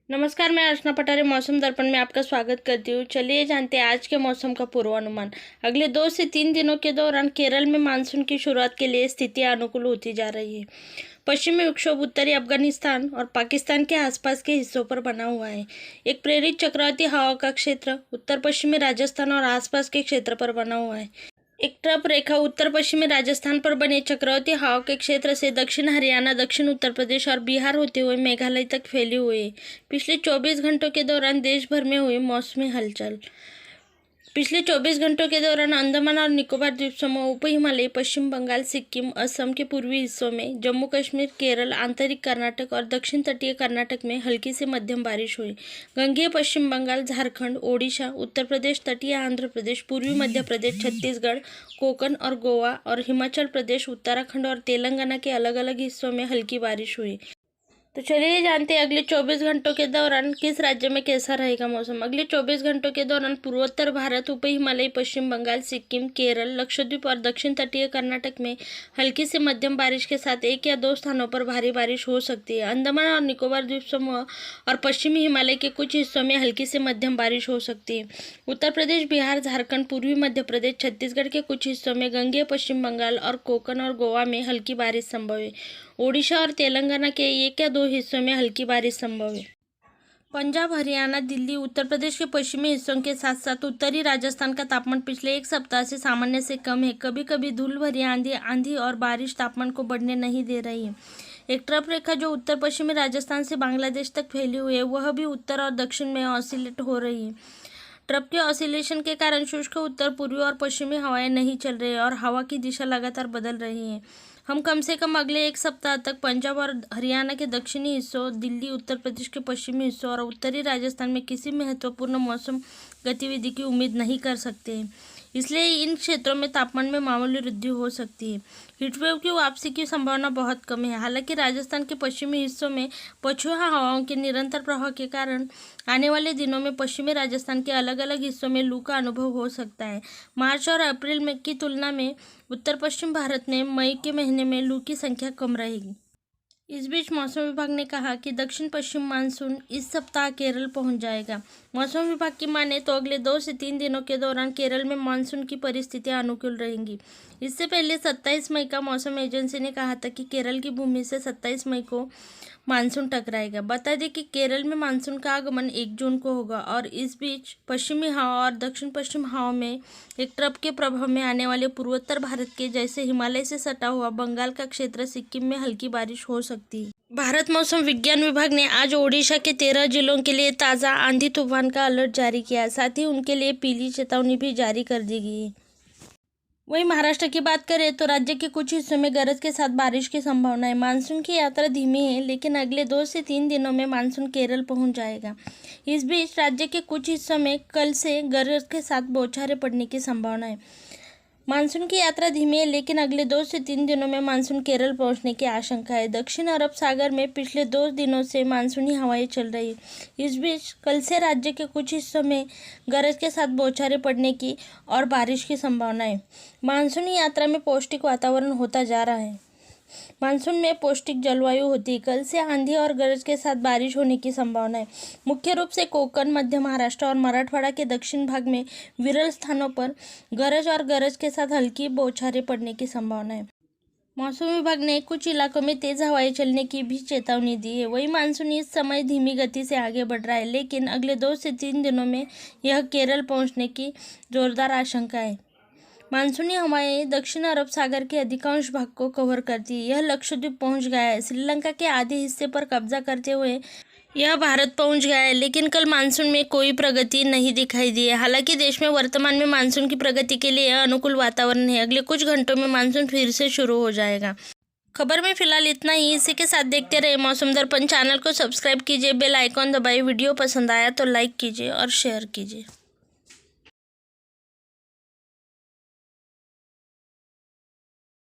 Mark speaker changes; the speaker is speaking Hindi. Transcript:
Speaker 1: नमस्कार, मैं अर्चना पटारे मौसम दर्पण में आपका स्वागत करती हूँ। चलिए जानते हैं आज के मौसम का पूर्वानुमान। अगले 2 से 3 दिनों के दौरान केरल में मानसून की शुरुआत के लिए स्थितियां अनुकूल होती जा रही है। पश्चिमी विक्षोभ उत्तरी अफगानिस्तान और पाकिस्तान के आसपास के हिस्सों पर बना हुआ है। एक प्रेरित चक्रवाती हवा का क्षेत्र उत्तर पश्चिमी राजस्थान और आसपास के क्षेत्र पर बना हुआ है। एक ट्रफ रेखा उत्तर पश्चिमी राजस्थान पर बने चक्रवाती हवा के क्षेत्र से दक्षिण हरियाणा, दक्षिण उत्तर प्रदेश और बिहार होते हुए मेघालय तक फैली हुई है। पिछले 24 घंटों के दौरान देश भर में हुई मौसमी हलचल। पिछले 24 घंटों के दौरान अंडमान और निकोबार द्वीप समूह, उप हिमालय, पश्चिम बंगाल, सिक्किम, असम के पूर्वी हिस्सों में, जम्मू कश्मीर, केरल, आंतरिक कर्नाटक और दक्षिण तटीय कर्नाटक में हल्की से मध्यम बारिश हुई। गंगेय पश्चिम बंगाल, झारखंड, ओडिशा, उत्तर प्रदेश, तटीय आंध्र प्रदेश, पूर्वी मध्य प्रदेश, छत्तीसगढ़, कोकण और गोवा और हिमाचल प्रदेश, उत्तराखंड और तेलंगाना के अलग अलग हिस्सों में हल्की बारिश हुई। तो चलिए जानते हैं अगले 24 घंटों के दौरान किस राज्य में कैसा रहेगा मौसम। अगले 24 घंटों के दौरान पूर्वोत्तर भारत, उप हिमालय, पश्चिम बंगाल, सिक्किम, केरल, लक्षद्वीप और दक्षिण तटीय कर्नाटक में हल्की से मध्यम बारिश के साथ 1 या 2 स्थानों पर भारी बारिश हो सकती है। अंडमान और निकोबार द्वीप समूह और पश्चिमी हिमालय के कुछ हिस्सों में हल्की से मध्यम बारिश हो सकती है। उत्तर प्रदेश, बिहार, झारखंड, पूर्वी मध्य प्रदेश, छत्तीसगढ़ के कुछ हिस्सों में, गंगेय पश्चिम बंगाल और कोकण और गोवा में हल्की बारिश संभव है। ओडिशा और तेलंगाना के 1 या 2 हिस्सों में हल्की बारिश संभव है। पंजाब, हरियाणा, दिल्ली, उत्तर प्रदेश के पश्चिमी हिस्सों के साथ साथ उत्तरी राजस्थान का तापमान पिछले 1 सप्ताह से सामान्य से कम है। कभी कभी धूल भरी आंधी और बारिश तापमान को बढ़ने नहीं दे रही है। एक ट्रफ रेखा जो उत्तर पश्चिमी राजस्थान से बांग्लादेश तक फैली हुई है, वह भी उत्तर और दक्षिण में ऑसिलेट हो रही है। ट्रफ के ऑसिलेशन के कारण शुष्क उत्तर पूर्वी और पश्चिमी हवाएं नहीं चल रही और हवा की दिशा लगातार बदल रही है। हम कम से कम अगले 1 सप्ताह तक पंजाब और हरियाणा के दक्षिणी हिस्सों, दिल्ली, उत्तर प्रदेश के पश्चिमी हिस्सों और उत्तरी राजस्थान में किसी महत्वपूर्ण मौसम गतिविधि की उम्मीद नहीं कर सकते हैं। इसलिए इन क्षेत्रों में तापमान में मामूली वृद्धि हो सकती है। हीटवेव की वापसी की संभावना बहुत कम है। हालांकि राजस्थान के पश्चिमी हिस्सों में पछुआ हवाओं के निरंतर प्रवाह के कारण आने वाले दिनों में पश्चिमी राजस्थान के अलग अलग हिस्सों में लू का अनुभव हो सकता है। मार्च और अप्रैल में की तुलना में उत्तर पश्चिम भारत में मई के महीने में लू की संख्या कम रहेगी। इस बीच मौसम विभाग ने कहा कि दक्षिण पश्चिम मानसून इस सप्ताह केरल पहुंच जाएगा। मौसम विभाग की माने तो अगले 2 से 3 दिनों के दौरान केरल में मानसून की परिस्थितियां अनुकूल रहेंगी। इससे पहले 27 मई का मौसम एजेंसी ने कहा था कि केरल की भूमि से 27 मई को मानसून टकराएगा। बता दें कि केरल में मानसून का आगमन 1 जून को होगा और इस बीच पश्चिमी हवा और दक्षिण पश्चिम हवा में एक ट्रफ के प्रभाव में आने वाले पूर्वोत्तर भारत के जैसे हिमालय से सटा हुआ बंगाल का क्षेत्र, सिक्किम में हल्की बारिश हो सकती है। भारत मौसम विज्ञान विभाग ने आज ओडिशा के 13 जिलों के लिए ताज़ा आंधी तूफान का अलर्ट जारी किया है। साथ ही उनके लिए पीली चेतावनी भी जारी कर दी गई है। वहीं महाराष्ट्र की बात करें तो राज्य के कुछ हिस्सों में गरज के साथ बारिश की संभावना है। मानसून की यात्रा धीमी है, लेकिन अगले 2 से 3 दिनों में मानसून केरल पहुंच जाएगा। इस बीच राज्य के कुछ हिस्सों में कल से गरज के साथ बौछारें पड़ने की संभावना है। मानसून की यात्रा धीमी है, लेकिन अगले 2 से 3 दिनों में मानसून केरल पहुंचने की आशंका है। दक्षिण अरब सागर में पिछले 2 दिनों से मानसूनी हवाएं चल रही है। इस बीच कल से राज्य के कुछ हिस्सों में गरज के साथ बौछारें पड़ने की और बारिश की संभावना है। मानसूनी यात्रा में पौष्टिक वातावरण होता जा रहा है। मानसून में पौष्टिक जलवायु होती है। कल से आंधी और गरज के साथ बारिश होने की संभावना है। मुख्य रूप से कोकण, मध्य महाराष्ट्र और मराठवाड़ा के दक्षिण भाग में विरल स्थानों पर गरज के साथ हल्की बौछारें पड़ने की संभावना है। मौसम विभाग ने कुछ इलाकों में तेज हवाएं चलने की भी चेतावनी दी है। वही मानसून इस समय धीमी गति से आगे बढ़ रहा है, लेकिन अगले 2 से 3 दिनों में यह केरल पहुंचने की जोरदार आशंका है। मानसूनी हवाएं दक्षिण अरब सागर के अधिकांश भाग को कवर करती है। यह लक्षद्वीप पहुंच गया है। श्रीलंका के आधे हिस्से पर कब्जा करते हुए यह भारत पहुंच गया है, लेकिन कल मानसून में कोई प्रगति नहीं दिखाई दी है। हालांकि देश में वर्तमान में मानसून की प्रगति के लिए अनुकूल वातावरण है। अगले कुछ घंटों में मानसून फिर से शुरू हो जाएगा। खबर में फिलहाल इतना ही। इसी के साथ देखते रहे मौसम दर्पण। चैनल को सब्सक्राइब कीजिए, बेल आइकॉन दबाइए। वीडियो पसंद आया तो लाइक कीजिए और शेयर कीजिए।